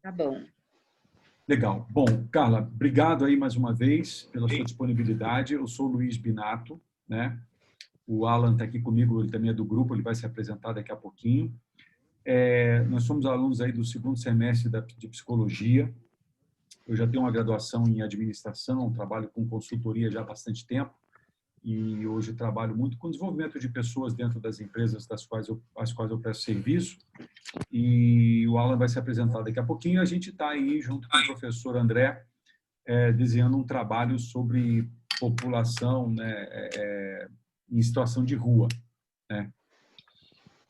Tá bom. Legal. Bom, Carla, obrigado aí mais uma vez pela sua disponibilidade. Eu sou o Luiz Binato, né? O Alan está aqui comigo, ele também é do grupo, ele vai se apresentar daqui a pouquinho. Nós somos alunos aí do segundo semestre de psicologia. Eu já tenho uma graduação em administração, trabalho com consultoria já há bastante tempo e hoje trabalho muito com desenvolvimento de pessoas dentro das empresas às quais eu presto serviço. E o Alan vai se apresentar daqui a pouquinho. A gente está aí, junto com o professor André, desenhando um trabalho sobre população, né, em situação de rua, né?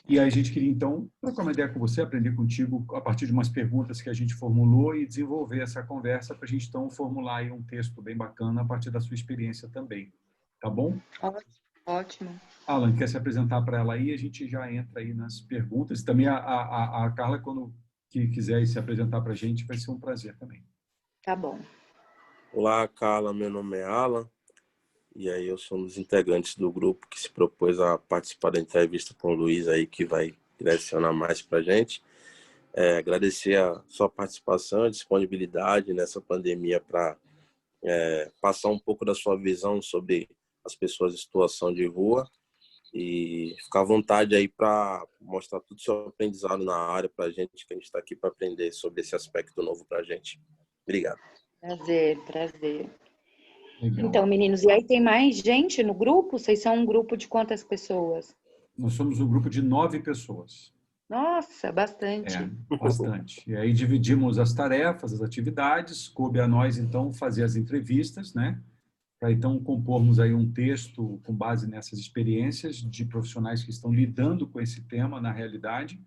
E aí a gente queria, então, trocar uma ideia com você, aprender contigo a partir de umas perguntas que a gente formulou e desenvolver essa conversa para a gente, então, formular aí um texto bem bacana a partir da sua experiência também. Tá bom? Ótimo. Alan, quer se apresentar para ela aí? A gente já entra aí nas perguntas. Também a Carla, quando quiser se apresentar para a gente, vai ser um prazer também. Tá bom. Olá, Carla, meu nome é Alan, e aí eu sou um dos integrantes do grupo que se propôs a participar da entrevista com o Luiz aí, que vai direcionar mais para a gente. Agradecer a sua participação e disponibilidade nessa pandemia para passar um pouco da sua visão sobre as pessoas em situação de rua e ficar à vontade aí para mostrar todo o seu aprendizado na área para a gente, que a gente está aqui para aprender sobre esse aspecto novo para a gente. Obrigado. Prazer. Legal. Então, meninos, e aí tem mais gente no grupo? Vocês são um grupo de quantas pessoas? Nós somos um grupo de 9 pessoas. Nossa, bastante. Bastante. E aí dividimos as tarefas, as atividades, coube a nós, então, fazer as entrevistas, né? Para, então, compormos aí um texto com base nessas experiências de profissionais que estão lidando com esse tema na realidade,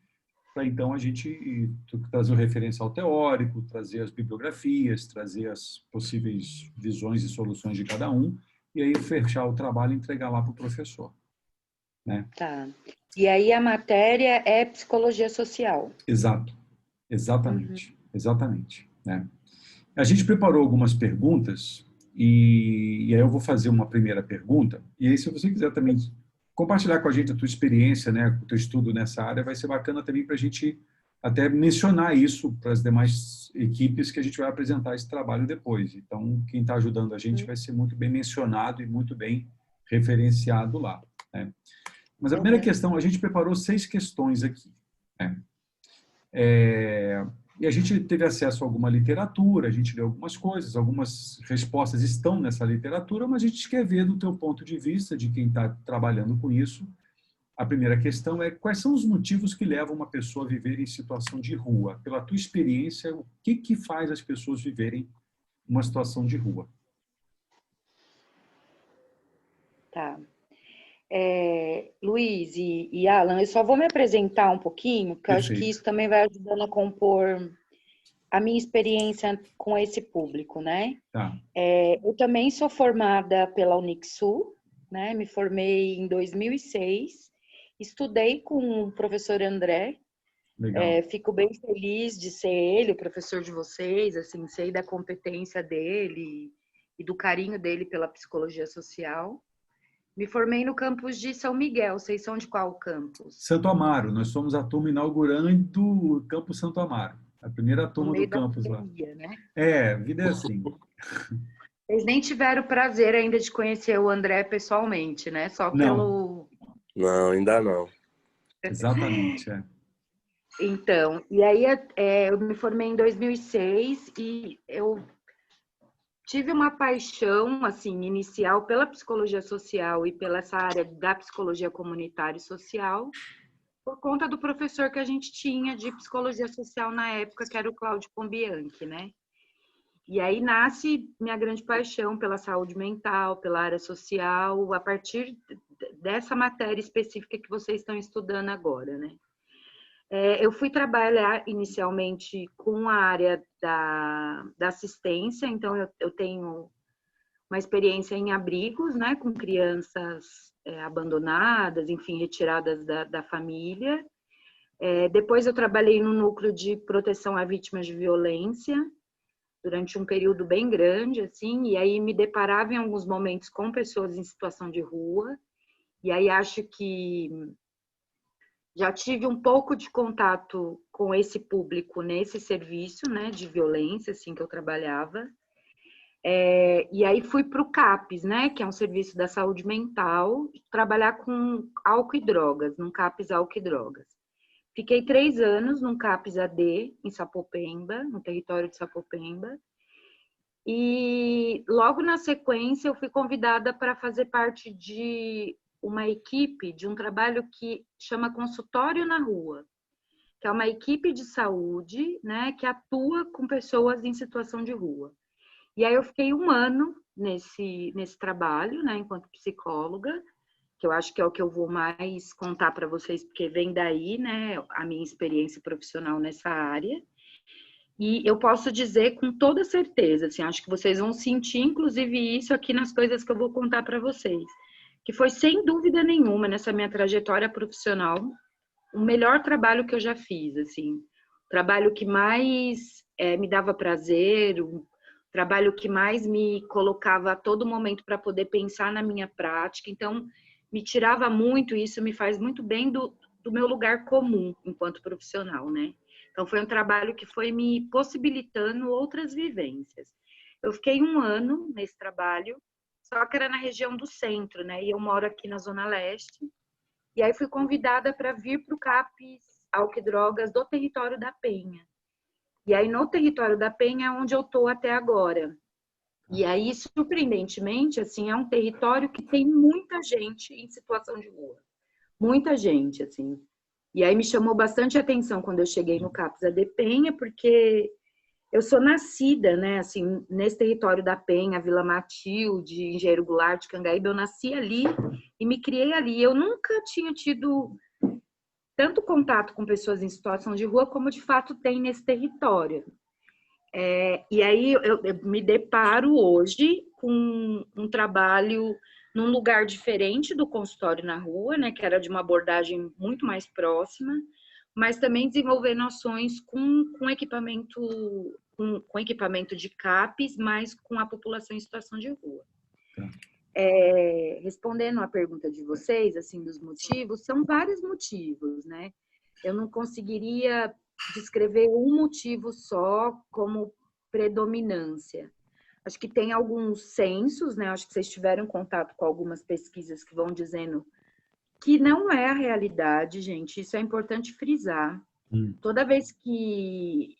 para, então, a gente trazer o referencial teórico, trazer as bibliografias, trazer as possíveis visões e soluções de cada um, e aí fechar o trabalho e entregar lá para o professor, né? Tá. E aí a matéria é psicologia social. Exato. Exatamente, né? A gente preparou algumas perguntas e aí eu vou fazer uma primeira pergunta e aí se você quiser também compartilhar com a gente a tua experiência, né, o teu estudo nessa área, vai ser bacana também para a gente até mencionar isso para as demais equipes que a gente vai apresentar esse trabalho depois. Então, quem está ajudando a gente vai ser muito bem mencionado e muito bem referenciado lá, né? Mas a primeira questão, a gente preparou 6 questões aqui, né? E a gente teve acesso a alguma literatura, a gente leu algumas coisas, algumas respostas estão nessa literatura, mas a gente quer ver do teu ponto de vista, de quem está trabalhando com isso. A primeira questão é quais são os motivos que levam uma pessoa a viver em situação de rua? Pela tua experiência, o que faz as pessoas viverem uma situação de rua? Tá. Luiz e Alan, eu só vou me apresentar um pouquinho, porque eu acho que isso também vai ajudando a compor a minha experiência com esse público, né? Tá. Eu também sou formada pela Unixul, né? Me formei em 2006, estudei com o professor André. Legal. Fico bem feliz de ser ele, o professor de vocês, assim, sei da competência dele e do carinho dele pela psicologia social. Me formei no campus de São Miguel. Vocês são de qual campus? Santo Amaro. Nós somos a turma inaugurante do campus Santo Amaro. A primeira turma do campus lá. Né? A vida é assim. Vocês nem tiveram o prazer ainda de conhecer o André pessoalmente, né? Só pelo... Não, ainda não. Exatamente, Então, e aí eu me formei em 2006 e eu tive uma paixão, assim, inicial pela psicologia social e pela essa área da psicologia comunitária e social, por conta do professor que a gente tinha de psicologia social na época, que era o Cláudio Pombianchi, né? E aí nasce minha grande paixão pela saúde mental, pela área social, a partir dessa matéria específica que vocês estão estudando agora, né? Eu fui trabalhar inicialmente com a área da assistência, então eu tenho uma experiência em abrigos, né, com crianças abandonadas, enfim, retiradas da família. Depois eu trabalhei no núcleo de proteção a vítimas de violência, durante um período bem grande, assim, e aí me deparava em alguns momentos com pessoas em situação de rua, e aí acho que já tive um pouco de contato com esse público nesse serviço, né, de violência, assim, que eu trabalhava. E aí fui para o CAPS, né, que é um serviço da saúde mental, trabalhar com álcool e drogas, num CAPS álcool e drogas. Fiquei 3 anos num CAPS AD, em Sapopemba, no território de Sapopemba. E logo na sequência eu fui convidada para fazer parte de uma equipe, de um trabalho que chama Consultório na Rua, que é uma equipe de saúde, né, que atua com pessoas em situação de rua. E aí eu fiquei 1 ano nesse trabalho, né, enquanto psicóloga, que eu acho que é o que eu vou mais contar para vocês, porque vem daí, né, a minha experiência profissional nessa área. E eu posso dizer com toda certeza, assim, acho que vocês vão sentir, inclusive, isso aqui nas coisas que eu vou contar para vocês, que foi, sem dúvida nenhuma, nessa minha trajetória profissional, o melhor trabalho que eu já fiz, assim, o trabalho que mais me dava prazer, o trabalho que mais me colocava a todo momento para poder pensar na minha prática. Então, me tirava muito, e isso me faz muito bem do meu lugar comum enquanto profissional, né? Então, foi um trabalho que foi me possibilitando outras vivências. Eu fiquei 1 ano nesse trabalho, só que era na região do centro, né? E eu moro aqui na Zona Leste. E aí fui convidada para vir para o CAPS álcool e drogas do território da Penha. E aí, no território da Penha é onde eu estou até agora. E aí, surpreendentemente, assim, é um território que tem muita gente em situação de rua. Muita gente, assim. E aí me chamou bastante atenção quando eu cheguei no CAPS AD Penha, porque eu sou nascida, né, assim, nesse território da Penha, Vila Matilde, Engenheiro Goulart, Cangaíba, eu nasci ali e me criei ali. Eu nunca tinha tido tanto contato com pessoas em situação de rua como de fato tem nesse território. E aí eu me deparo hoje com um trabalho num lugar diferente do consultório na rua, né, que era de uma abordagem muito mais próxima, mas também desenvolver noções com equipamento, com equipamento de CAPS, mas com a população em situação de rua. Respondendo à pergunta de vocês, assim, dos motivos, são vários motivos, né? Eu não conseguiria descrever um motivo só como predominância. Acho que tem alguns censos, né? Acho que vocês tiveram contato com algumas pesquisas que vão dizendo que não é a realidade, gente. Isso é importante frisar. Toda vez que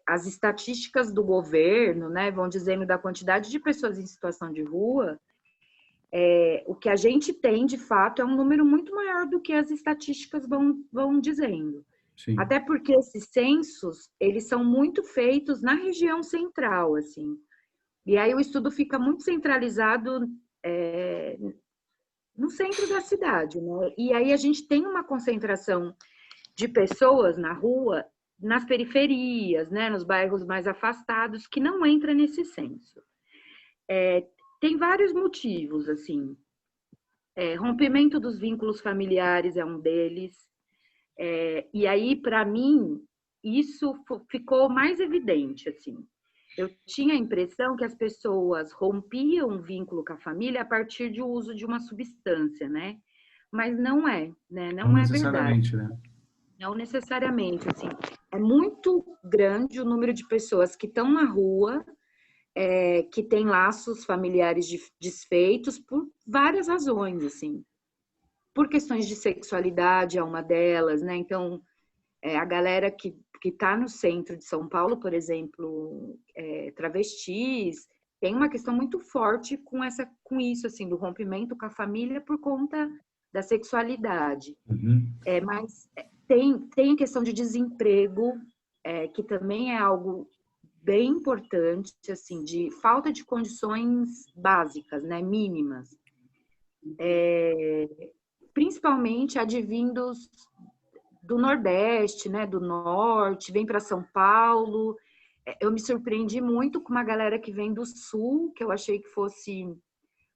as estatísticas do governo, né, vão dizendo da quantidade de pessoas em situação de rua, o que a gente tem, de fato, é um número muito maior do que as estatísticas vão dizendo. Sim. Até porque esses censos, eles são muito feitos na região central, assim. E aí o estudo fica muito centralizado no centro da cidade, né? E aí a gente tem uma concentração de pessoas na rua, nas periferias, né, nos bairros mais afastados, que não entra nesse censo. Tem vários motivos, assim. Rompimento dos vínculos familiares é um deles. E aí, para mim, isso ficou mais evidente, assim. Eu tinha a impressão que as pessoas rompiam um vínculo com a família a partir do uso de uma substância, né? Mas não é, né? Não é verdade. Né? Não necessariamente, assim. É muito grande o número de pessoas que estão na rua, que têm laços familiares desfeitos por várias razões, assim. Por questões de sexualidade é uma delas, né? Então, a galera que está no centro de São Paulo, por exemplo, travestis, tem uma questão muito forte com isso, assim, do rompimento com a família por conta da sexualidade. Uhum. Mas tem a questão de desemprego, que também é algo bem importante, assim, de falta de condições básicas, né, mínimas. Principalmente advindos do Nordeste, né, do Norte, vem para São Paulo. Eu me surpreendi muito com uma galera que vem do Sul, que eu achei que fosse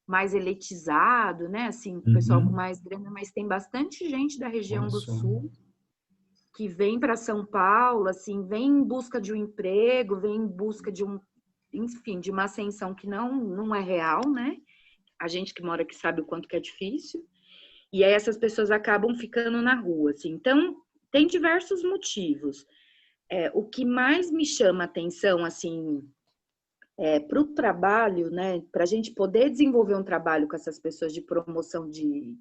mais elitizado, né, assim, pessoal com mais grana, mas tem bastante gente da região do Sul que vem para São Paulo, assim, vem em busca de um emprego, vem em busca de enfim, de uma ascensão que não é real, né? A gente que mora aqui sabe o quanto que é difícil. E aí essas pessoas acabam ficando na rua, assim. Então, tem diversos motivos. O que mais me chama a atenção, assim, para o trabalho, né, para a gente poder desenvolver um trabalho com essas pessoas de promoção de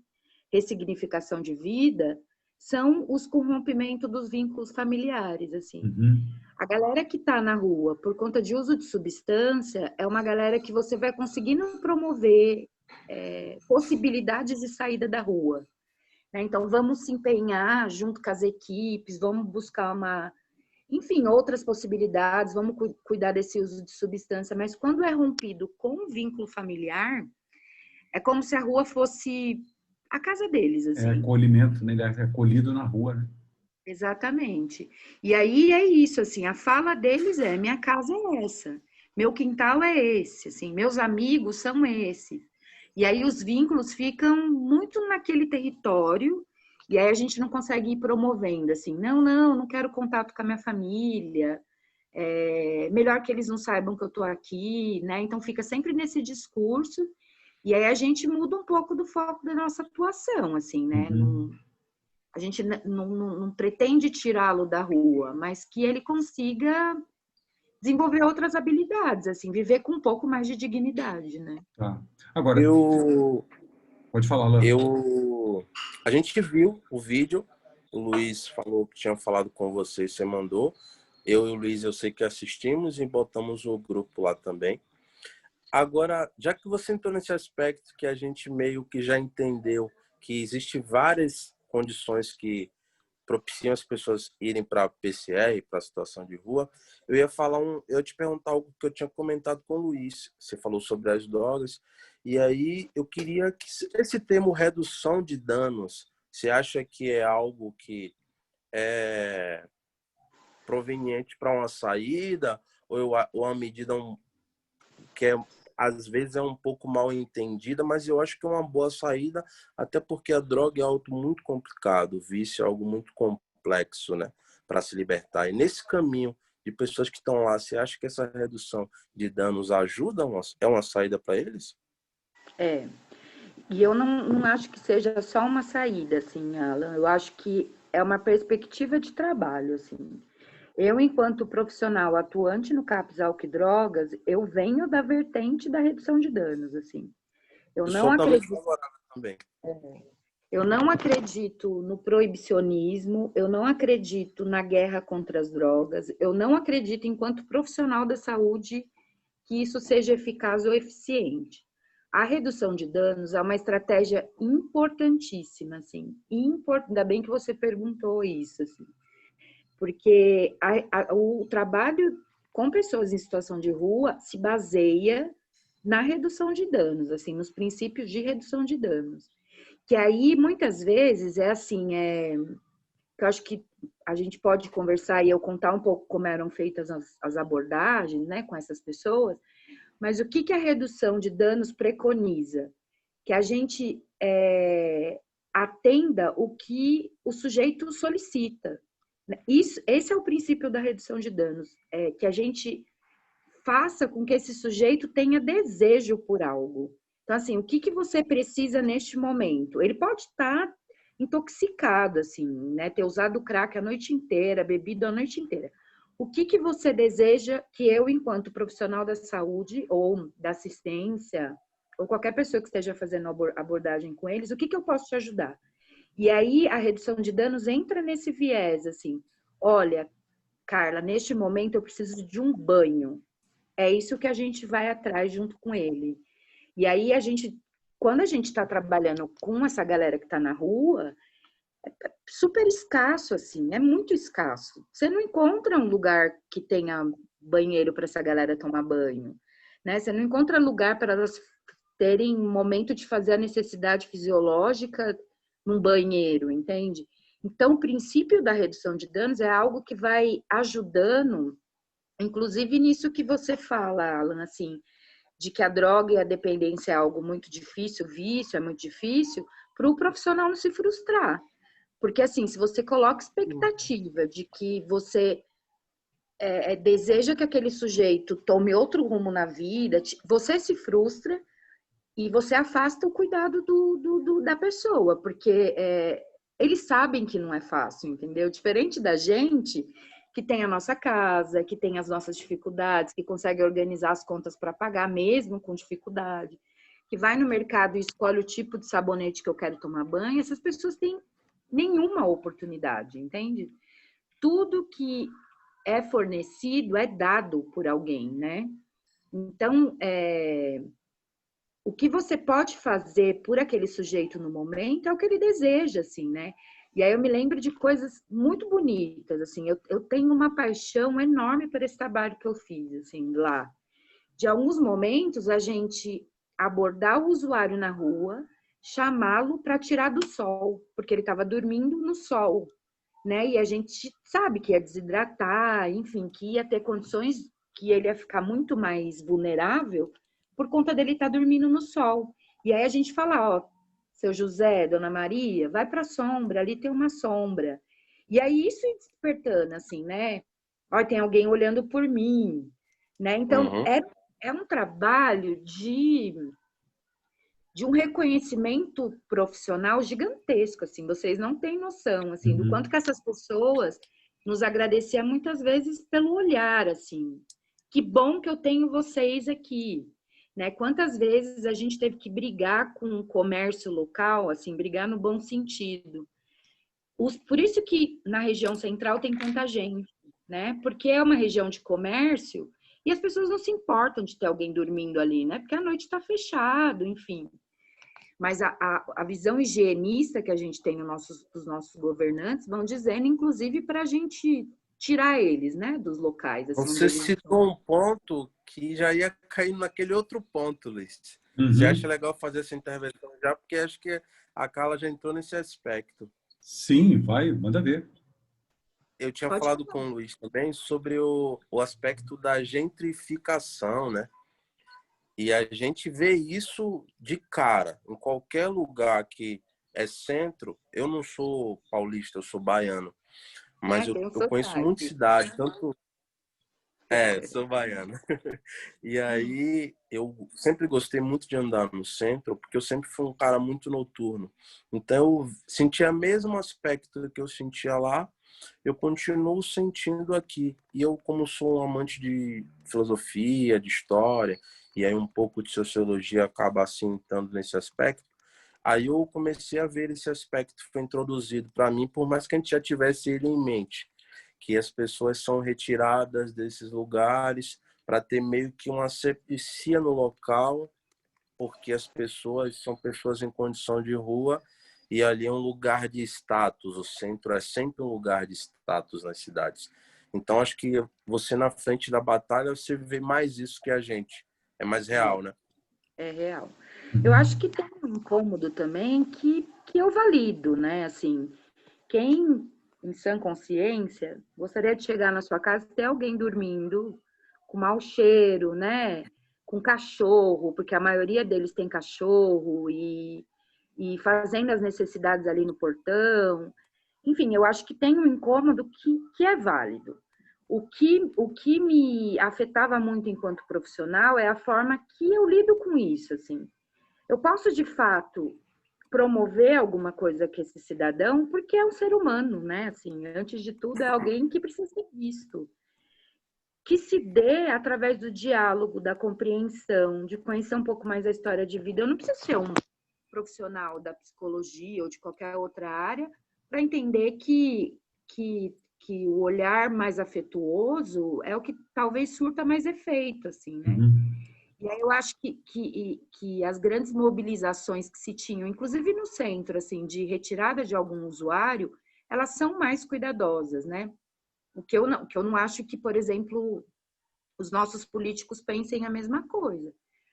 ressignificação de vida, são os corrompimentos dos vínculos familiares, assim. Uhum. A galera que está na rua por conta de uso de substância é uma galera que você vai conseguindo promover possibilidades de saída da rua, né? Então, vamos se empenhar junto com as equipes, vamos buscar enfim, outras possibilidades, vamos cuidar desse uso de substância, mas quando é rompido com o vínculo familiar, é como se a rua fosse a casa deles, assim. É acolhimento, né? Ele é acolhido na rua, né? Exatamente. E aí é isso, assim, a fala deles minha casa é essa, meu quintal é esse, assim, meus amigos são esses. E aí os vínculos ficam muito naquele território, e aí a gente não consegue ir promovendo, assim, não quero contato com a minha família, melhor que eles não saibam que eu tô aqui, né? Então fica sempre nesse discurso, e aí a gente muda um pouco do foco da nossa atuação, assim, né? Uhum. A gente não pretende tirá-lo da rua, mas que ele consiga desenvolver outras habilidades, assim, viver com um pouco mais de dignidade, né? Tá. Agora, Eu, pode falar, Alain. a gente viu o vídeo, o Luiz falou que tinha falado com você, você mandou. Eu e o Luiz, eu sei que assistimos e botamos o grupo lá também. Agora, já que você entrou nesse aspecto que a gente meio que já entendeu que existe várias condições que propiciam as pessoas irem para PCR, para a situação de rua, eu ia te perguntar algo que eu tinha comentado com o Luiz. Você falou sobre as drogas, e aí eu queria que esse termo redução de danos, você acha que é algo que é proveniente para uma saída, ou uma medida que às vezes é um pouco mal entendida, mas eu acho que é uma boa saída, até porque a droga é algo muito complicado, o vício é algo muito complexo, né, para se libertar. E nesse caminho de pessoas que estão lá, você acha que essa redução de danos ajuda? É uma saída para eles? E eu não acho que seja só uma saída, assim, Alan. Eu acho que é uma perspectiva de trabalho, assim. Eu, enquanto profissional atuante no CAPS Álcool e Drogas, eu venho da vertente da redução de danos, assim. Eu Eu não sou também acredito, favorável também. eu não acredito no proibicionismo, eu não acredito na guerra contra as drogas, eu não acredito, enquanto profissional da saúde, que isso seja eficaz ou eficiente. A redução de danos é uma estratégia importantíssima, assim. Ainda bem que você perguntou isso, assim. Porque o trabalho com pessoas em situação de rua se baseia na redução de danos, assim, nos princípios de redução de danos. Que aí, muitas vezes, que eu acho que a gente pode conversar e eu contar um pouco como eram feitas as abordagens, né, com essas pessoas, mas o que a redução de danos preconiza? Que a gente atenda o que o sujeito solicita. Esse é o princípio da redução de danos, que a gente faça com que esse sujeito tenha desejo por algo. Então, assim, o que você precisa neste momento? Ele pode estar intoxicado, assim, né? Ter usado crack a noite inteira, bebido a noite inteira. O que você deseja que eu, enquanto profissional da saúde ou da assistência, ou qualquer pessoa que esteja fazendo abordagem com eles, o que eu posso te ajudar? E aí a redução de danos entra nesse viés, assim, olha, Carla, neste momento eu preciso de um banho. É isso que a gente vai atrás junto com ele. E aí quando a gente está trabalhando com essa galera que está na rua, é super escasso, assim, é muito escasso. Você não encontra um lugar que tenha banheiro para essa galera tomar banho, né? Você não encontra lugar para elas terem um momento de fazer a necessidade fisiológica num banheiro, entende? Então, o princípio da redução de danos é algo que vai ajudando, inclusive nisso que você fala, Alan, assim, de que a droga e a dependência é algo muito difícil, o vício é muito difícil, para o profissional não se frustrar. Porque, assim, se você coloca expectativa de que você deseja que aquele sujeito tome outro rumo na vida, você se frustra e você afasta o cuidado da pessoa, porque eles sabem que não é fácil, entendeu? Diferente da gente, que tem a nossa casa, que tem as nossas dificuldades, que consegue organizar as contas para pagar, mesmo com dificuldade, que vai no mercado e escolhe o tipo de sabonete que eu quero tomar banho, essas pessoas têm nenhuma oportunidade, entende? Tudo que é fornecido é dado por alguém, né? Então, o que você pode fazer por aquele sujeito no momento é o que ele deseja, assim, né? E aí eu me lembro de coisas muito bonitas, assim, eu tenho uma paixão enorme por esse trabalho que eu fiz, assim, lá. De alguns momentos, a gente abordar o usuário na rua, chamá-lo para tirar do sol, porque ele estava dormindo no sol, né? E a gente sabe que ia desidratar, enfim, que ia ter condições que ele ia ficar muito mais vulnerável por conta dele estar dormindo no sol. E aí a gente fala, ó, seu José, Dona Maria, vai para a sombra, ali tem uma sombra. E aí isso ia despertando, assim, né? Ó, tem alguém olhando por mim, né? Então, Uhum. é um trabalho de um reconhecimento profissional gigantesco, assim, vocês não têm noção, assim, do quanto que essas pessoas nos agradeciam muitas vezes pelo olhar, assim, que bom que eu tenho vocês aqui, né? Quantas vezes a gente teve que brigar com o comércio local, assim, brigar no bom sentido. Por isso que na região central tem tanta gente, né? Porque é uma região de comércio e as pessoas não se importam de ter alguém dormindo ali, né? Porque a noite está fechado, enfim. Mas a visão higienista que a gente tem dos nossos governantes vão dizendo, inclusive, para a gente tirar eles, né, dos locais, assim, onde Você eles não citou estão. um ponto que já ia cair naquele outro ponto, Liz. Você acha Uhum. legal fazer essa intervenção já? Porque acho que a Carla já entrou nesse aspecto. Sim, vai, manda ver. Eu tinha Pode falado falar. com o Luiz também sobre o aspecto da gentrificação, né? E a gente vê isso de cara. Em qualquer lugar que é centro, eu não sou paulista, eu sou baiano. Mas É, eu, tem um eu conheço muita sotaque. cidade, tanto. É, sou baiano. E aí eu sempre gostei muito de andar no centro, porque eu sempre fui um cara muito noturno. Então eu sentia o mesmo aspecto que eu sentia lá, eu continuo sentindo aqui. E eu, como sou um amante de filosofia, de história, e aí um pouco de sociologia acaba assim entrando nesse aspecto, aí eu comecei a ver esse aspecto que foi introduzido para mim, por mais que a gente já tivesse ele em mente, que as pessoas são retiradas desses lugares para ter meio que uma asepsia no local, porque as pessoas são pessoas em condição de rua e ali é um lugar de status. O centro é sempre um lugar de status nas cidades. Então acho que você na frente da batalha você vê mais isso que a gente. É mais real, né? É real. Eu acho que tem um incômodo também que eu valido, né? Assim, quem, em sã consciência, gostaria de chegar na sua casa e ter alguém dormindo com mau cheiro, né? Com cachorro, porque a maioria deles tem cachorro e fazendo as necessidades ali no portão. Enfim, eu acho que tem um incômodo que é válido. O que me afetava muito enquanto profissional é a forma que eu lido com isso, assim. Eu posso, de fato, promover alguma coisa com esse cidadão, porque é um ser humano, né? Assim, antes de tudo, é alguém que precisa ser visto. Que se dê através do diálogo, da compreensão, de conhecer um pouco mais a história de vida. Eu não preciso ser um profissional da psicologia ou de qualquer outra área para entender que o olhar mais afetuoso é o que talvez surta mais efeito, assim, né? Uhum. E aí eu acho que as grandes mobilizações que se tinham, inclusive no centro, assim, de retirada de algum usuário, elas são mais cuidadosas, né? O que eu não acho que, por exemplo, os nossos políticos pensem a mesma coisa.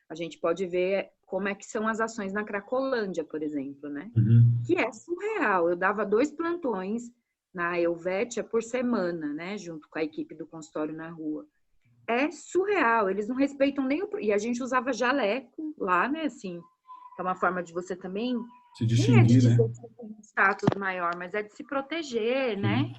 A gente pode ver como é que são as ações na Cracolândia, por exemplo, né? Uhum. Que é surreal. Eu dava 2 plantões na Helvétia por semana, né? Junto com a equipe do consultório na rua. É surreal, eles não respeitam nem o... E a gente usava jaleco lá, né? Assim, que é uma forma de você também... Se Nem é de distinguir, né? dizer que tem um status maior, mas é de se proteger, né?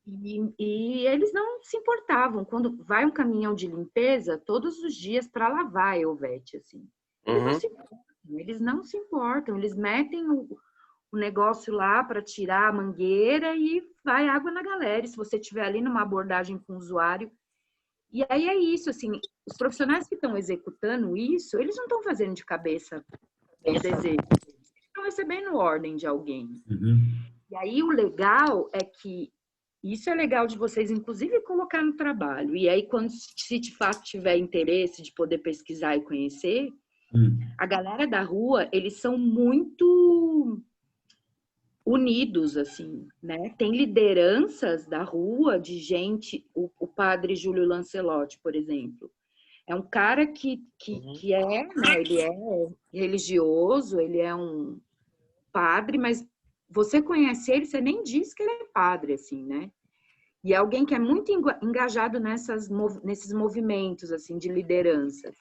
Sim. E eles não se importavam. Quando vai um caminhão de limpeza, todos os dias para lavar a Helvete, assim. Uhum. Eles não se importam, eles metem o negócio lá para tirar a mangueira e vai água na galera. E se você estiver ali numa abordagem com o usuário. E aí é isso, assim, os profissionais que estão executando isso, eles não estão fazendo de cabeça o desejo. Eles estão recebendo ordem de alguém. Uhum. E aí o legal é que isso é legal de vocês, inclusive, colocar no trabalho. E aí, quando se de fato tiver interesse de poder pesquisar e conhecer, a galera da rua, eles são muito unidos, assim, né? Tem lideranças da rua de gente, o padre Júlio Lancelotti, por exemplo. É um cara que é, né? Ele é religioso, ele é um padre, mas você conhece ele, você nem diz que ele é padre, assim, né? E é alguém que é muito engajado nesses movimentos, assim, de liderança.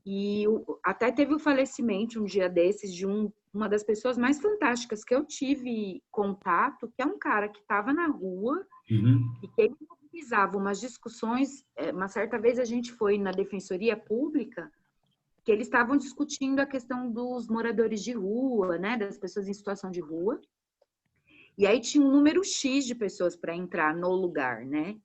E até teve o falecimento um dia desses de uma das pessoas mais fantásticas que eu tive contato, que é um cara que estava na rua e que ele organizava umas discussões. Uma certa vez a gente foi na Defensoria Pública, que eles estavam discutindo a questão dos moradores de rua, né, das pessoas em situação de rua. E aí tinha um número X de pessoas para entrar no lugar, né?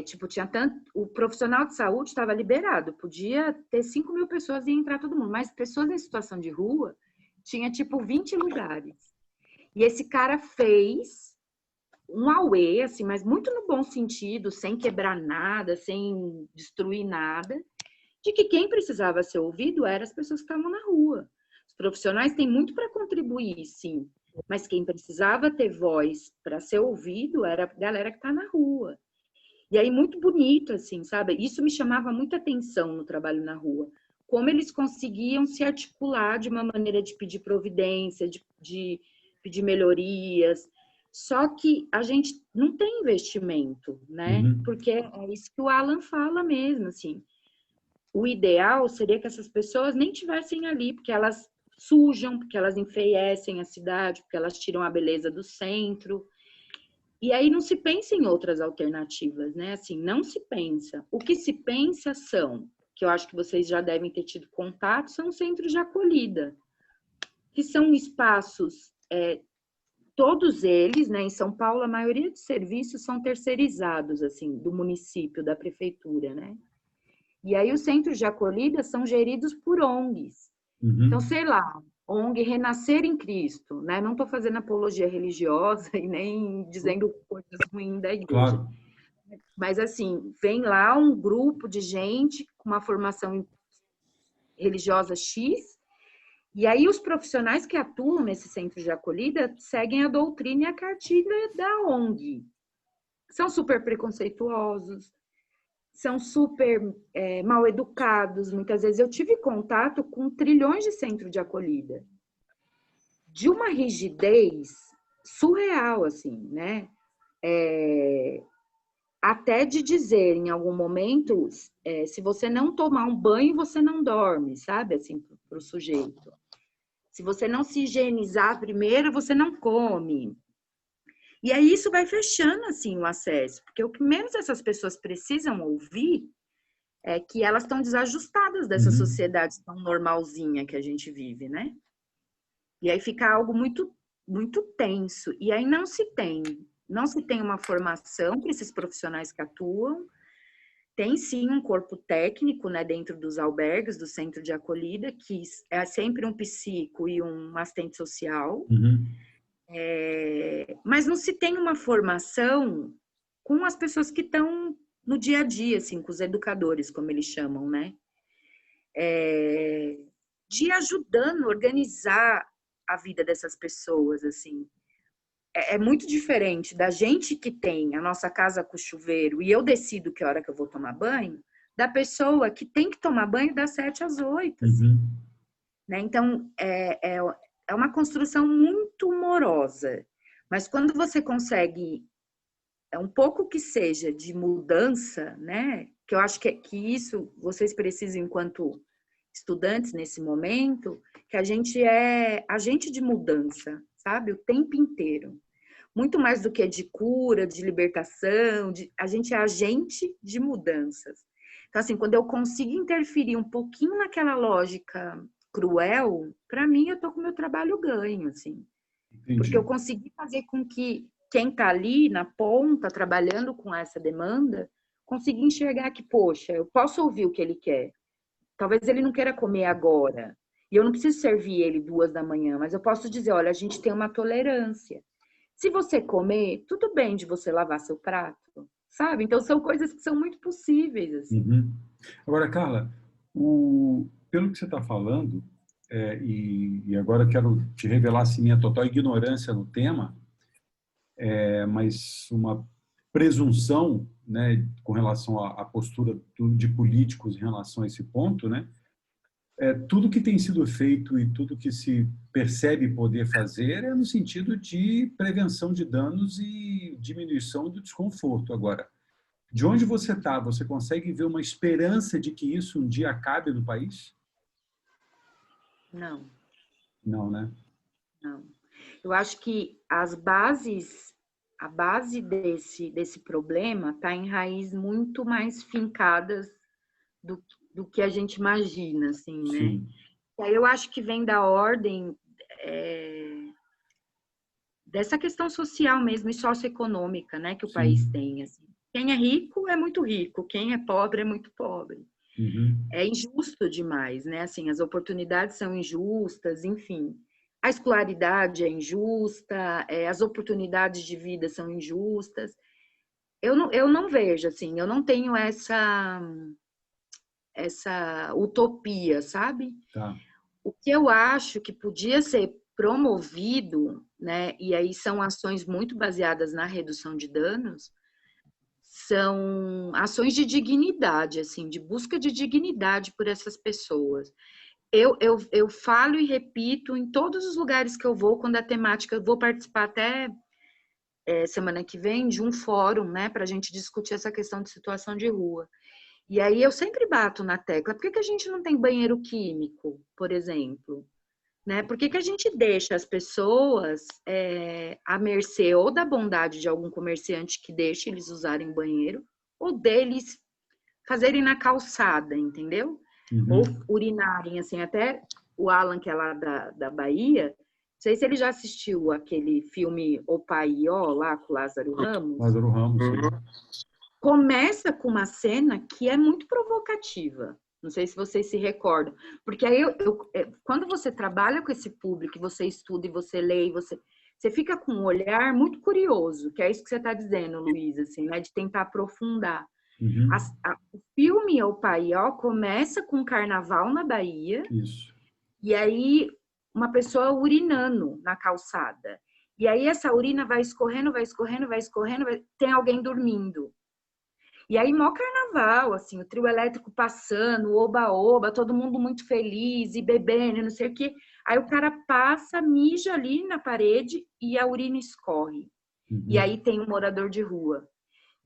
Tinha tanto. O profissional de saúde estava liberado, podia ter 5.000 pessoas e entrar todo mundo, mas pessoas em situação de rua tinha 20 lugares. E esse cara fez um auê, assim, mas muito no bom sentido, sem quebrar nada, sem destruir nada, de que quem precisava ser ouvido eram as pessoas que estavam na rua. Os profissionais têm muito para contribuir, sim, mas quem precisava ter voz para ser ouvido era a galera que está na rua. E aí, muito bonito, assim, sabe? Isso me chamava muita atenção no trabalho na rua. Como eles conseguiam se articular de uma maneira de pedir providência, de pedir melhorias. Só que a gente não tem investimento, né? Porque é isso que o Alan fala mesmo, assim. O ideal seria que essas pessoas nem tivessem ali, porque elas sujam, porque elas enfeiecem a cidade, porque elas tiram a beleza do centro. E aí não se pensa em outras alternativas, né? Assim, não se pensa. O que se pensa são, que eu acho que vocês já devem ter tido contato, são centros de acolhida, que são espaços, todos eles, né? Em São Paulo, a maioria dos serviços são terceirizados, assim, do município, da prefeitura, né? E aí os centros de acolhida são geridos por ONGs. Então, sei lá, ONG Renascer em Cristo, né? Não estou fazendo apologia religiosa e nem dizendo coisas ruins da igreja. Claro. Mas, assim, vem lá um grupo de gente com uma formação religiosa X, e aí os profissionais que atuam nesse centro de acolhida seguem a doutrina e a cartilha da ONG. São super preconceituosos, são super mal educados. Muitas vezes eu tive contato com trilhões de centro de acolhida, de uma rigidez surreal, assim, né? Até de dizer em algum momento, se você não tomar um banho, você não dorme, sabe? Assim, para o sujeito. Se você não se higienizar primeiro, você não come. E aí isso vai fechando, assim, o acesso, porque o que menos essas pessoas precisam ouvir é que elas estão desajustadas dessa sociedade tão normalzinha que a gente vive, né? E aí fica algo muito, muito tenso. E aí não se tem uma formação para esses profissionais que atuam. Tem sim um corpo técnico, né, dentro dos albergues, do centro de acolhida, que é sempre um psico e um assistente social. Mas não se tem uma formação com as pessoas que estão no dia a dia, assim, com os educadores, como eles chamam, né? De ajudando a organizar a vida dessas pessoas, assim. É muito diferente da gente que tem a nossa casa com chuveiro e eu decido que hora que eu vou tomar banho, da pessoa que tem que tomar banho das 7 às 8, assim. Né? Então, é uma construção muito morosa. Mas quando você consegue um pouco que seja de mudança, né? Que eu acho que isso vocês precisam enquanto estudantes nesse momento, que a gente é agente de mudança, sabe? O tempo inteiro. Muito mais do que de cura, de libertação, a gente é agente de mudanças. Então, assim, quando eu consigo interferir um pouquinho naquela lógica cruel, para mim, eu tô com o meu trabalho ganho, assim. Porque eu Entendi. consegui fazer com que quem está ali na ponta, trabalhando com essa demanda, consiga enxergar que, poxa, eu posso ouvir o que ele quer. Talvez ele não queira comer agora. E eu não preciso servir ele 2 da manhã, mas eu posso dizer, olha, a gente tem uma tolerância. Se você comer, tudo bem de você lavar seu prato, sabe? Então, são coisas que são muito possíveis, assim. Uhum. Agora, Carla, pelo que você está falando, e agora eu quero te revelar assim, minha total ignorância no tema, mas uma presunção, né, com relação à postura de políticos em relação a esse ponto, né? Tudo que tem sido feito e tudo que se percebe poder fazer é no sentido de prevenção de danos e diminuição do desconforto. Agora, de onde você está, você consegue ver uma esperança de que isso um dia acabe no país? Não, Não, né? não. Eu acho que a base desse problema está em raízes muito mais fincadas do que a gente imagina, assim, né? Sim, E aí eu acho que vem da ordem é, dessa questão social mesmo e socioeconômica, né, que o país sim. tem. Assim. Quem é rico é muito rico, quem é pobre é muito pobre. Uhum. É injusto demais, né? Assim, as oportunidades são injustas, enfim. A escolaridade é injusta, as oportunidades de vida são injustas. Eu não vejo, assim, eu não tenho essa utopia, sabe? Tá. O que eu acho que podia ser promovido, né, e aí são ações muito baseadas na redução de danos, são ações de dignidade, assim, de busca de dignidade por essas pessoas. Eu falo e repito em todos os lugares que eu vou, quando a temática, eu vou participar até semana que vem de um fórum, né, para a gente discutir essa questão de situação de rua. E aí eu sempre bato na tecla, por que a gente não tem banheiro químico, por exemplo? Né? Por que a gente deixa as pessoas à mercê ou da bondade de algum comerciante que deixa eles usarem banheiro, ou deles fazerem na calçada, entendeu? Ou Uhum. urinarem, assim, até o Alan, que é lá da Bahia, não sei se ele já assistiu aquele filme O Paió, lá com o Lázaro Ramos, Lázaro Ramos, sim. começa com uma cena que é muito provocativa. Não sei se vocês se recordam. Porque aí, quando você trabalha com esse público, você estuda e você lê, e você fica com um olhar muito curioso, que é isso que você está dizendo, Luiz, assim, né? De tentar aprofundar. Uhum. O filme O Paió começa com um carnaval na Bahia, Isso. e aí uma pessoa urinando na calçada. E aí essa urina vai escorrendo, vai escorrendo, vai escorrendo, tem alguém dormindo. E aí, mó carnaval, assim, o trio elétrico passando, oba-oba, todo mundo muito feliz e bebendo, não sei o quê. Aí o cara passa, mija ali na parede e a urina escorre. E Uhum. aí tem um morador de rua.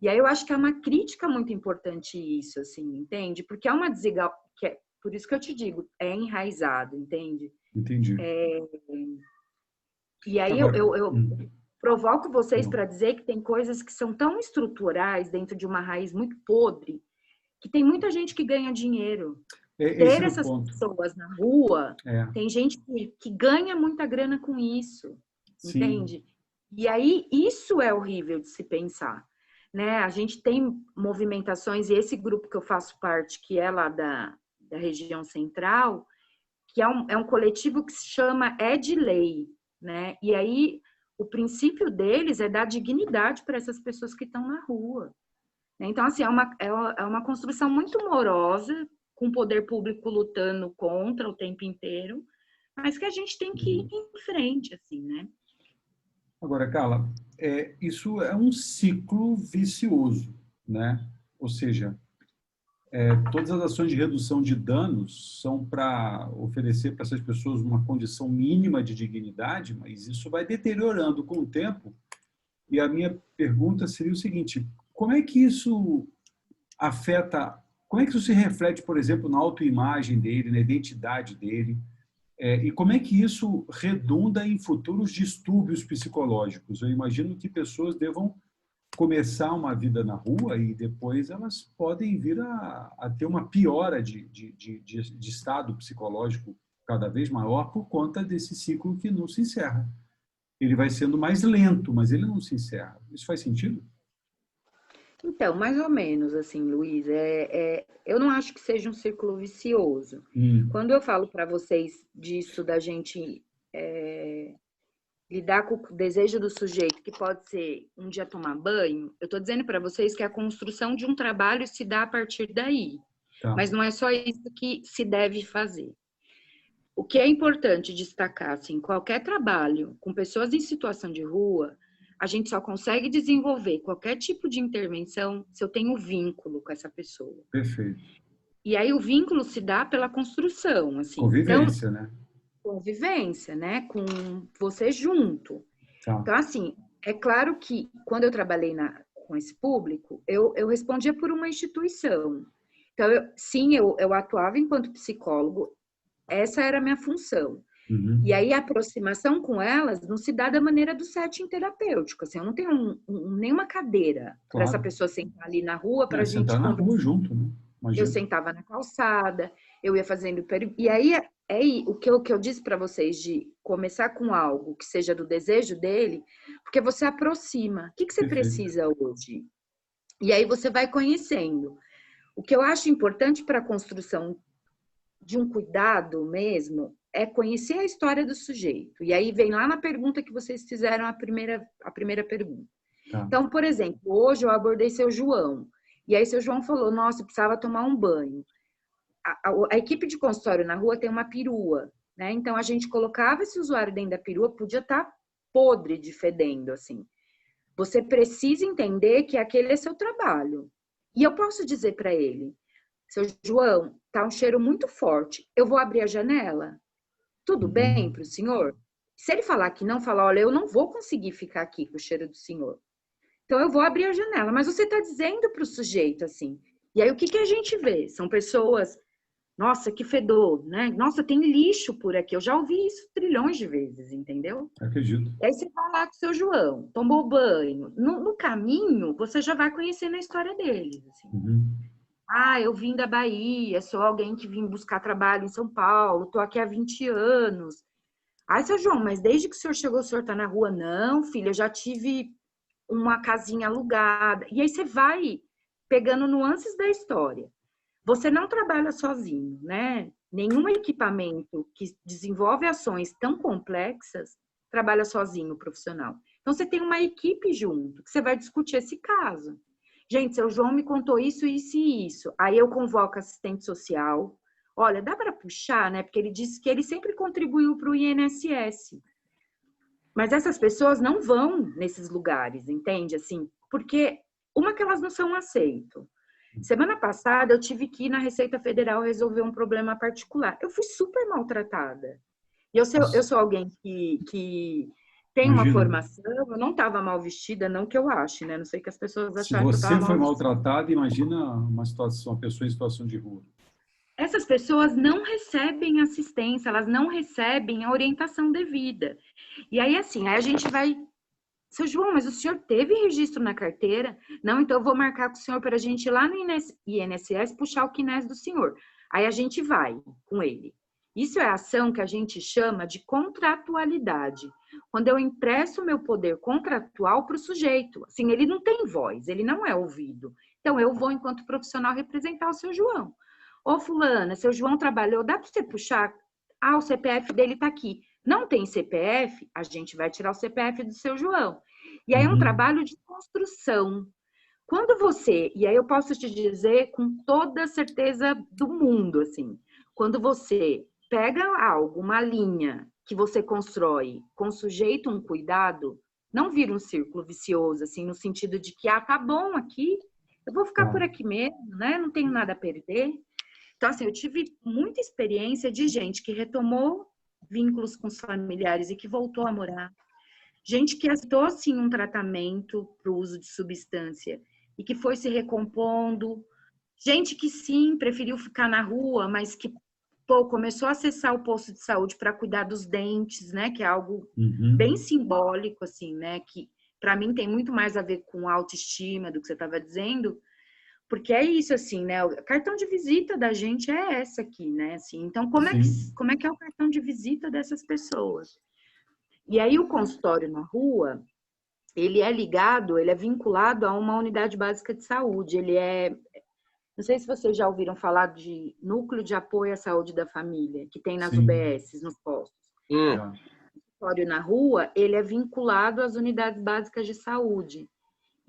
E aí eu acho que é uma crítica muito importante isso, assim, entende? Porque é uma desigualdade, por isso que eu te digo, é enraizado, entende? Entendi. E aí Agora, eu provoco tá vocês bom. para dizer que tem coisas que são tão estruturais dentro de uma raiz muito podre, que tem muita gente que ganha dinheiro. Esse Ter era o essas ponto. pessoas na rua, É, tem gente que ganha muita grana com isso, sim. entende? E aí, isso é horrível de se pensar. Né? A gente tem movimentações, e esse grupo que eu faço parte, que é lá da região central, que é um coletivo que se chama Edlei, né? E aí, o princípio deles é dar dignidade para essas pessoas que estão na rua. Então, assim, é uma construção muito morosa, com o poder público lutando contra o tempo inteiro, mas que a gente tem que ir em frente, assim, né? Agora, Carla, isso é um ciclo vicioso, né? Ou seja, todas as ações de redução de danos são para oferecer para essas pessoas uma condição mínima de dignidade, mas isso vai deteriorando com o tempo. E a minha pergunta seria o seguinte: como é que isso afeta, como é que isso se reflete, por exemplo, na autoimagem dele, na identidade dele? E como é que isso redunda em futuros distúrbios psicológicos? Eu imagino que pessoas devam começar uma vida na rua e depois elas podem vir a ter uma piora de estado psicológico cada vez maior por conta desse ciclo que não se encerra. Ele vai sendo mais lento, mas ele não se encerra. Isso faz sentido? Então, mais ou menos, assim, Luiz, eu não acho que seja um círculo vicioso. Quando eu falo para vocês disso, da gente lidar com o desejo do sujeito, que pode ser um dia tomar banho, eu estou dizendo para vocês que a construção de um trabalho se dá a partir daí. Tá. Mas não é só isso que se deve fazer. O que é importante destacar, assim, qualquer trabalho com pessoas em situação de rua, a gente só consegue desenvolver qualquer tipo de intervenção se eu tenho vínculo com essa pessoa. Perfeito. E aí o vínculo se dá pela construção, assim. Convivência, então, né? Convivência, né? Com você junto. Tá. Então, assim, é claro que quando eu trabalhei com esse público, eu respondia por uma instituição. Então, eu atuava enquanto psicólogo, essa era a minha função. Uhum. E aí a aproximação com elas não se dá da maneira do setting terapêutico. Assim, eu não tenho nenhuma cadeira para essa pessoa sentar ali na rua para a gente sentar na rua junto, né? Imagina. Eu sentava na calçada, eu ia fazendo... E aí o que eu disse para vocês de começar com algo que seja do desejo dele, porque você aproxima. O que você precisa hoje? E aí você vai conhecendo. O que eu acho importante para a construção de um cuidado mesmo é conhecer a história do sujeito. E aí vem lá na pergunta que vocês fizeram, a primeira pergunta. Tá. Então, por exemplo, hoje eu abordei seu João. E aí seu João falou, nossa, eu precisava tomar um banho. A equipe de consultório na rua tem uma perua, né? Então a gente colocava esse usuário dentro da perua, podia estar podre de fedendo, assim. Você precisa entender que aquele é seu trabalho. E eu posso dizer para ele, seu João, tá um cheiro muito forte, eu vou abrir a janela? Tudo bem para o senhor? Se ele falar que não, falar, olha, eu não vou conseguir ficar aqui com o cheiro do senhor. Então eu vou abrir a janela. Mas você está dizendo para o sujeito assim. E aí o que a gente vê? São pessoas, nossa, que fedor, né? Nossa, tem lixo por aqui. Eu já ouvi isso trilhões de vezes, entendeu? Acredito. E aí você vai lá com o seu João, tomou banho. No caminho, você já vai conhecendo a história deles. Assim. Uhum. Ah, eu vim da Bahia, sou alguém que vim buscar trabalho em São Paulo, estou aqui há 20 anos. Ai, seu João, mas desde que o senhor chegou, o senhor está na rua? Não, filha, eu já tive uma casinha alugada. E aí você vai pegando nuances da história. Você não trabalha sozinho, né? Nenhum equipamento que desenvolve ações tão complexas trabalha sozinho o profissional. Então, você tem uma equipe junto, que você vai discutir esse caso. Gente, seu João me contou isso, isso e isso. Aí eu convoco assistente social. Olha, dá para puxar, né? Porque ele disse que ele sempre contribuiu para o INSS. Mas essas pessoas não vão nesses lugares, entende? Assim, porque uma que elas não são aceitas. Semana passada eu tive que ir na Receita Federal resolver um problema particular. Eu fui super maltratada. E eu sou alguém que tem uma formação, eu não estava mal vestida, não que eu ache, né? Não sei que as pessoas acharam que eu estava mal vestida. Se você foi maltratada, imagina uma pessoa em situação de rua. Essas pessoas não recebem assistência, elas não recebem a orientação devida. E aí, assim, aí a gente vai... Seu João, mas o senhor teve registro na carteira? Não, então eu vou marcar com o senhor para a gente ir lá no INSS puxar o CNES do senhor. Aí a gente vai com ele. Isso é a ação que a gente chama de contratualidade. Quando eu empresto o meu poder contratual para o sujeito. Assim, ele não tem voz, ele não é ouvido. Então, eu vou, enquanto profissional, representar o seu João. Ô, fulana, seu João trabalhou, dá para você puxar? Ah, o CPF dele está aqui. Não tem CPF? A gente vai tirar o CPF do seu João. E aí é um trabalho de construção. Quando você, e aí eu posso te dizer com toda a certeza do mundo, assim, quando você pega algo, uma linha que você constrói com sujeito um cuidado, não vira um círculo vicioso, assim, no sentido de que, tá bom aqui, eu vou ficar por aqui mesmo, né? Não tenho nada a perder. Então, assim, eu tive muita experiência de gente que retomou vínculos com os familiares e que voltou a morar. Gente que aceitou, assim, um tratamento para o uso de substância e que foi se recompondo. Gente que, sim, preferiu ficar na rua, mas que, começou a acessar o posto de saúde para cuidar dos dentes, né? Que é algo bem simbólico, assim, né? Que para mim tem muito mais a ver com autoestima do que você estava dizendo, porque é isso, assim, né? O cartão de visita da gente é essa aqui, né? Assim, então, como é que é o cartão de visita dessas pessoas? E aí, o consultório na rua, ele é vinculado a uma unidade básica de saúde. Não sei se vocês já ouviram falar de Núcleo de Apoio à Saúde da Família, que tem nas UBSs, nos postos. O consultório na rua, ele é vinculado às unidades básicas de saúde.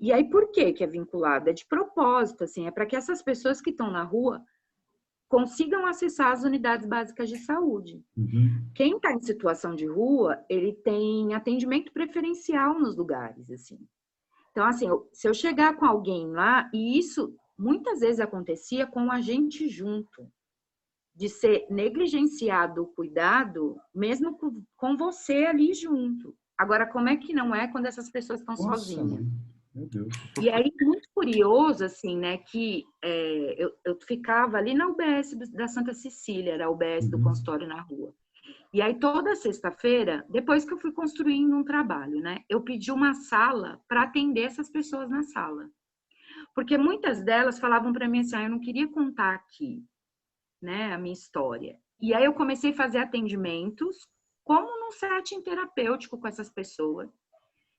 E aí, por que é vinculado? É de propósito, assim, é para que essas pessoas que estão na rua consigam acessar as unidades básicas de saúde. Quem está em situação de rua, ele tem atendimento preferencial nos lugares, assim. Então, assim, se eu chegar com alguém lá, e isso muitas vezes acontecia com a gente junto, de ser negligenciado o cuidado, mesmo com você ali junto. Agora, como é que não é quando essas pessoas estão sozinhas? Meu Deus. E aí, muito curioso, assim, né, que eu ficava ali na UBS da Santa Cecília, era a UBS do consultório na rua. E aí, toda sexta-feira, depois que eu fui construindo um trabalho, né, eu pedi uma sala para atender essas pessoas na sala. Porque muitas delas falavam para mim assim, eu não queria contar aqui, né, a minha história. E aí, eu comecei a fazer atendimentos, como num setting terapêutico com essas pessoas,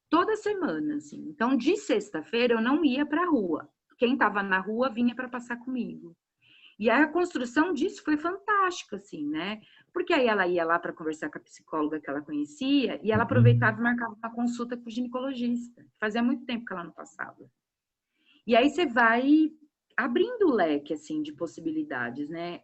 toda semana, assim. Então, de sexta-feira, eu não ia para a rua. Quem estava na rua vinha para passar comigo. E aí, a construção disso foi fantástica, assim, né? Porque aí ela ia lá para conversar com a psicóloga que ela conhecia e ela aproveitava e marcava uma consulta com o ginecologista. Fazia muito tempo que ela não passava. E aí, você vai abrindo o leque, assim, de possibilidades, né?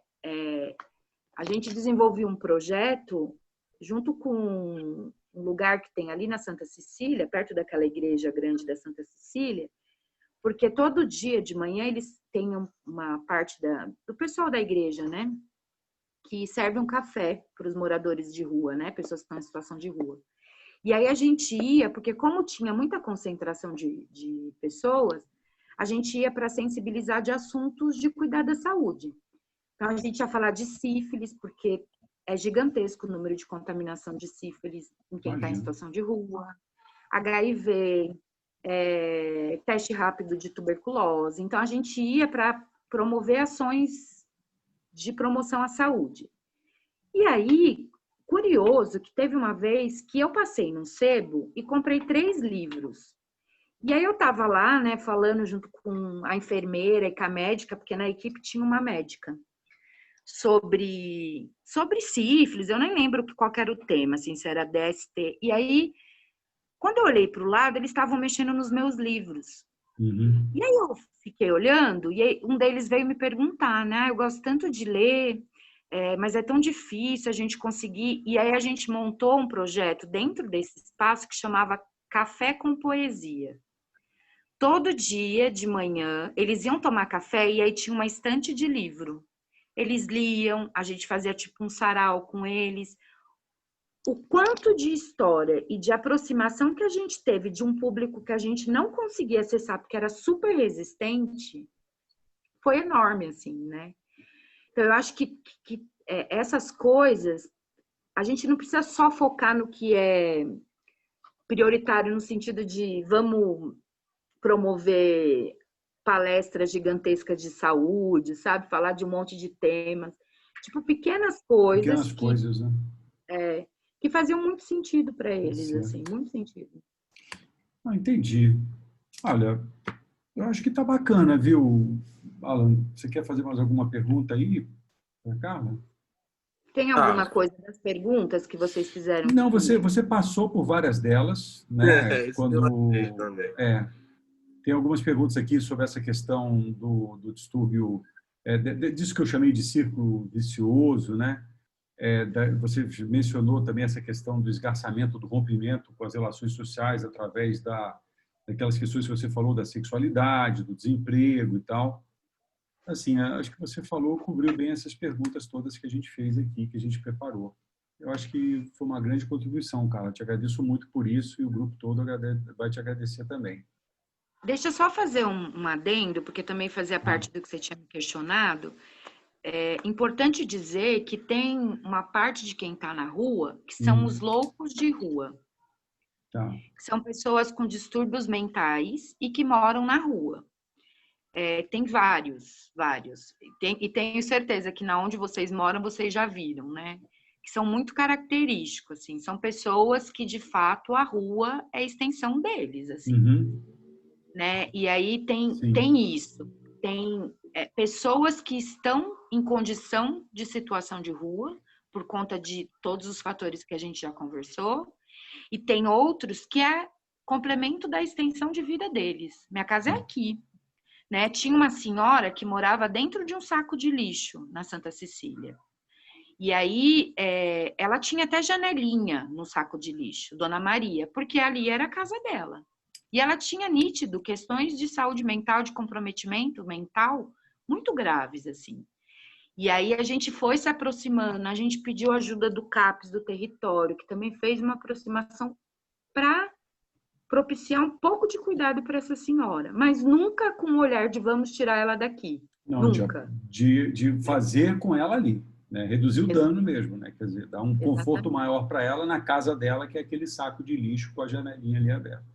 A gente desenvolveu um projeto junto com um lugar que tem ali na Santa Cecília, perto daquela igreja grande da Santa Cecília, porque todo dia de manhã eles têm uma parte do pessoal da igreja, né, que serve um café para os moradores de rua, né, pessoas que estão em situação de rua. E aí a gente ia, porque como tinha muita concentração de pessoas, a gente ia para sensibilizar de assuntos de cuidar da saúde. Então a gente ia falar de sífilis, porque é gigantesco o número de contaminação de sífilis em quem está em situação de rua, HIV, teste rápido de tuberculose. Então, a gente ia para promover ações de promoção à saúde. E aí, curioso que teve uma vez que eu passei num sebo e comprei 3 livros. E aí eu estava lá, né, falando junto com a enfermeira e com a médica, porque na equipe tinha uma médica, sobre sífilis, eu nem lembro qual era o tema, assim, se era DST. E aí, quando eu olhei para o lado, eles estavam mexendo nos meus livros. E aí eu fiquei olhando, e aí um deles veio me perguntar, né? Eu gosto tanto de ler, mas é tão difícil a gente conseguir. E aí a gente montou um projeto dentro desse espaço que chamava Café com Poesia. Todo dia de manhã, eles iam tomar café e aí tinha uma estante de livro. Eles liam, a gente fazia tipo um sarau com eles. O quanto de história e de aproximação que a gente teve de um público que a gente não conseguia acessar porque era super resistente, foi enorme, assim, né? Então, eu acho que essas coisas, a gente não precisa só focar no que é prioritário no sentido de vamos promover palestras gigantescas de saúde, sabe? Falar de um monte de temas. Tipo, pequenas coisas. Né? Que faziam muito sentido para eles, assim, muito sentido. Entendi. Olha, eu acho que tá bacana, viu, Alan? Você quer fazer mais alguma pergunta aí para Carla? Tem alguma coisa das perguntas que vocês fizeram? Não, você passou por várias delas, né? Tem algumas perguntas aqui sobre essa questão do distúrbio, disso que eu chamei de círculo vicioso, né? Você mencionou também essa questão do esgarçamento, do rompimento com as relações sociais através daquelas questões que você falou da sexualidade, do desemprego e tal. Assim, acho que você cobriu bem essas perguntas todas que a gente fez aqui, que a gente preparou. Eu acho que foi uma grande contribuição, cara. Te agradeço muito por isso e o grupo todo vai te agradecer também. Deixa eu só fazer um adendo, porque também fazia parte do que você tinha me questionado. É importante dizer que tem uma parte de quem está na rua que são os loucos de rua. Tá. que são pessoas com distúrbios mentais e que moram na rua. Tem vários. E tenho certeza que na onde vocês moram, vocês já viram, né? Que são muito característicos, assim. São pessoas que, de fato, a rua é a extensão deles, assim. Uhum. Né? E aí Sim. tem isso. Tem pessoas que estão em condição de situação de rua, por conta de todos os fatores que a gente já conversou, e tem outros que é complemento da extensão de vida deles. Minha casa é aqui. Né? Tinha uma senhora que morava dentro de um saco de lixo na Santa Cecília. E aí ela tinha até janelinha no saco de lixo, Dona Maria, porque ali era a casa dela. E ela tinha nítido questões de saúde mental, de comprometimento mental muito graves, assim. E aí a gente foi se aproximando, a gente pediu ajuda do CAPES do território, que também fez uma aproximação para propiciar um pouco de cuidado para essa senhora, mas nunca com o olhar de vamos tirar ela daqui. Não, Nunca. de fazer com ela ali, né? Reduzir o dano mesmo, né? Quer dizer, dar um conforto Exatamente. maior para ela na casa dela, que é aquele saco de lixo com a janelinha ali aberta.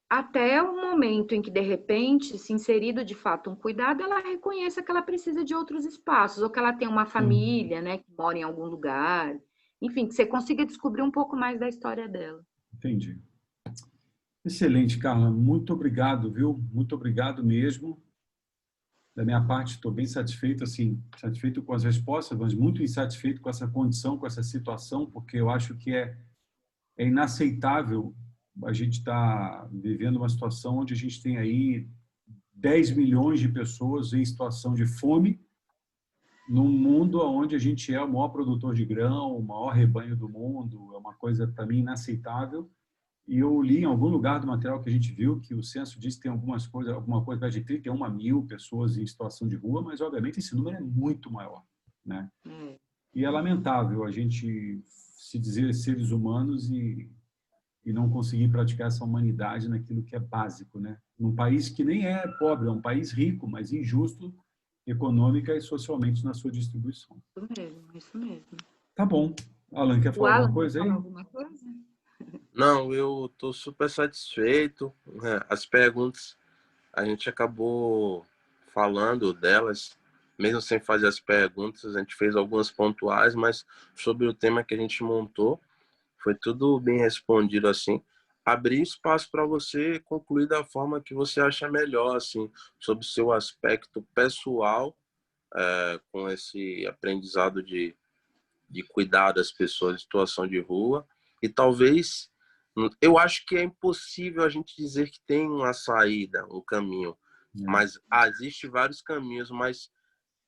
Até o momento em que, de repente, se inserido de fato um cuidado, ela reconheça que ela precisa de outros espaços, ou que ela tem uma família, né, que mora em algum lugar. Enfim, que você consiga descobrir um pouco mais da história dela. Entendi. Excelente, Carla. Muito obrigado, viu? Muito obrigado mesmo. Da minha parte, estou bem satisfeito, assim, satisfeito com as respostas, mas muito insatisfeito com essa condição, com essa situação, porque eu acho que é inaceitável a gente estar vivendo uma situação onde a gente tem aí 10 milhões de pessoas em situação de fome, num mundo onde a gente é o maior produtor de grão, o maior rebanho do mundo. É uma coisa, para mim, inaceitável. E eu li em algum lugar do material que a gente viu que o censo diz que tem alguma coisa de 31 mil pessoas em situação de rua, mas, obviamente, esse número é muito maior, né? E é lamentável a gente se dizer seres humanos e não conseguir praticar essa humanidade naquilo que é básico, né? Num país que nem é pobre, é um país rico, mas injusto econômica e socialmente na sua distribuição. Isso mesmo. Tá bom. Alan, quer falar alguma coisa aí? Alguma coisa? Não, eu estou super satisfeito. As perguntas, a gente acabou falando delas, mesmo sem fazer as perguntas, a gente fez algumas pontuais, mas sobre o tema que a gente montou, foi tudo bem respondido, assim. Abrir espaço para você concluir da forma que você acha melhor, assim, sobre o seu aspecto pessoal, com esse aprendizado de cuidar das pessoas em situação de rua. E talvez, eu acho que é impossível a gente dizer que tem uma saída, um caminho, mas existem vários caminhos, mas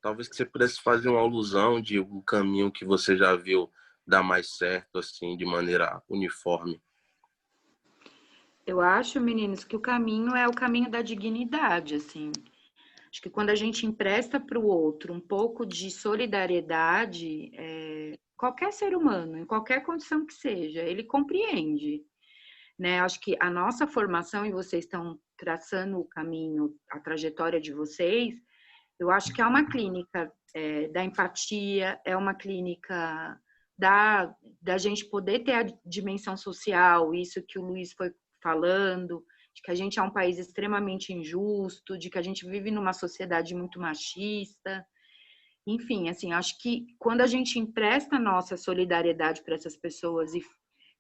talvez que você pudesse fazer uma alusão de um caminho que você já viu dar mais certo, assim, de maneira uniforme. Eu acho, meninos, que o caminho é o caminho da dignidade, assim. Acho que quando a gente empresta para o outro um pouco de solidariedade, qualquer ser humano, em qualquer condição que seja, ele compreende, né? Acho que a nossa formação, e vocês estão traçando o caminho, a trajetória de vocês, eu acho que é uma clínica da empatia, é uma clínica da gente poder ter a dimensão social, isso que o Luiz foi falando, de que a gente é um país extremamente injusto, de que a gente vive numa sociedade muito machista. Enfim, assim, acho que quando a gente empresta a nossa solidariedade para essas pessoas e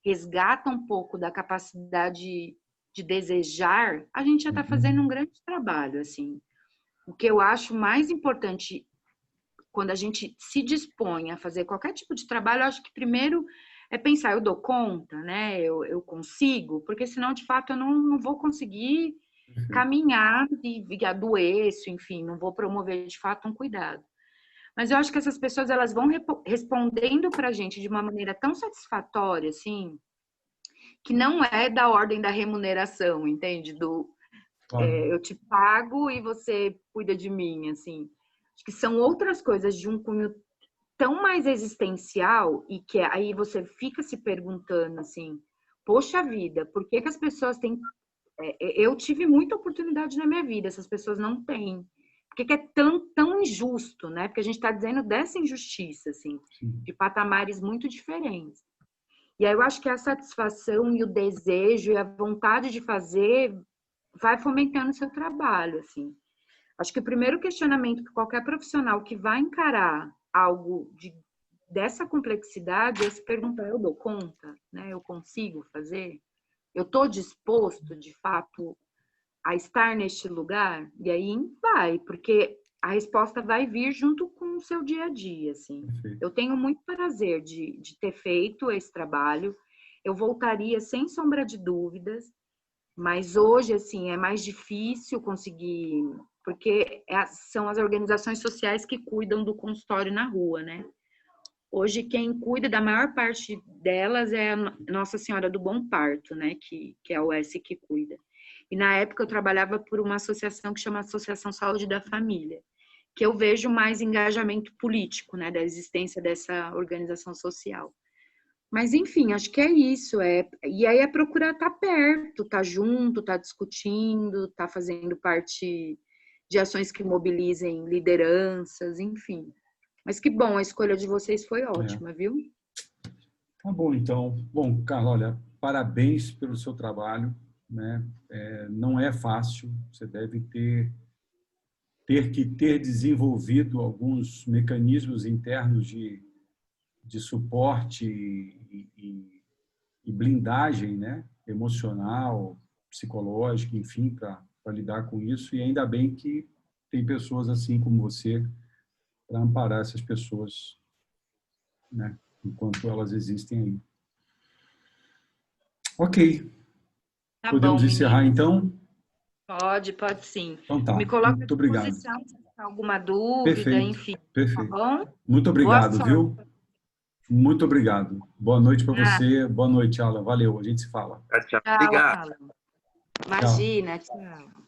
resgata um pouco da capacidade de desejar, a gente já está fazendo um grande trabalho, assim. O que eu acho mais importante quando a gente se dispõe a fazer qualquer tipo de trabalho, eu acho que primeiro é pensar, eu dou conta, né? Eu consigo, porque senão, de fato, eu não vou conseguir caminhar e adoeço, enfim, não vou promover, de fato, um cuidado. Mas eu acho que essas pessoas, elas vão respondendo para a gente de uma maneira tão satisfatória, assim, que não é da ordem da remuneração, entende? Eu te pago e você cuida de mim, assim. Acho que são outras coisas de um cunho tão mais existencial e que aí você fica se perguntando assim, poxa vida, por que as pessoas têm... eu tive muita oportunidade na minha vida, essas pessoas não têm. Por que é tão injusto, né? Porque a gente está dizendo dessa injustiça, assim, de patamares muito diferentes. E aí eu acho que a satisfação e o desejo e a vontade de fazer vai fomentando o seu trabalho, assim. Acho que o primeiro questionamento que qualquer profissional que vai encarar algo dessa complexidade é se perguntar, eu dou conta, né? Eu consigo fazer? Eu estou disposto, de fato, a estar neste lugar? E aí vai, porque a resposta vai vir junto com o seu dia a dia, assim. Perfeito. Eu tenho muito prazer de ter feito esse trabalho. Eu voltaria sem sombra de dúvidas, mas hoje, assim, é mais difícil conseguir, porque são as organizações sociais que cuidam do consultório na rua, né? Hoje, quem cuida da maior parte delas é a Nossa Senhora do Bom Parto, né? Que é a UES que cuida. E na época eu trabalhava por uma associação que chama Associação Saúde da Família, que eu vejo mais engajamento político, né? Da existência dessa organização social. Mas, enfim, acho que é isso. E aí é procurar estar perto, estar junto, estar discutindo, estar fazendo parte de ações que mobilizem lideranças, enfim. Mas que bom, a escolha de vocês foi ótima, viu? Tá bom, então. Bom, Carla, olha, parabéns pelo seu trabalho, né? Não é fácil, você deve ter que ter desenvolvido alguns mecanismos internos de suporte e blindagem, né? Emocional, psicológica, enfim, para lidar com isso. E ainda bem que tem pessoas assim como você para amparar essas pessoas, né? Enquanto elas existem aí. Ok. Tá Podemos bom, encerrar, meninas. então? Pode sim. Então tá. Me coloca à Muito obrigado. disposição se tiver alguma dúvida, Perfeito. enfim. Perfeito. Tá bom? Muito Boa obrigado, sorte. viu? Muito obrigado. Boa noite para Ah, você. Boa noite, Alan. Valeu. A gente se fala. Tchau. tchau, Obrigado. Alan. Imagina, tchau.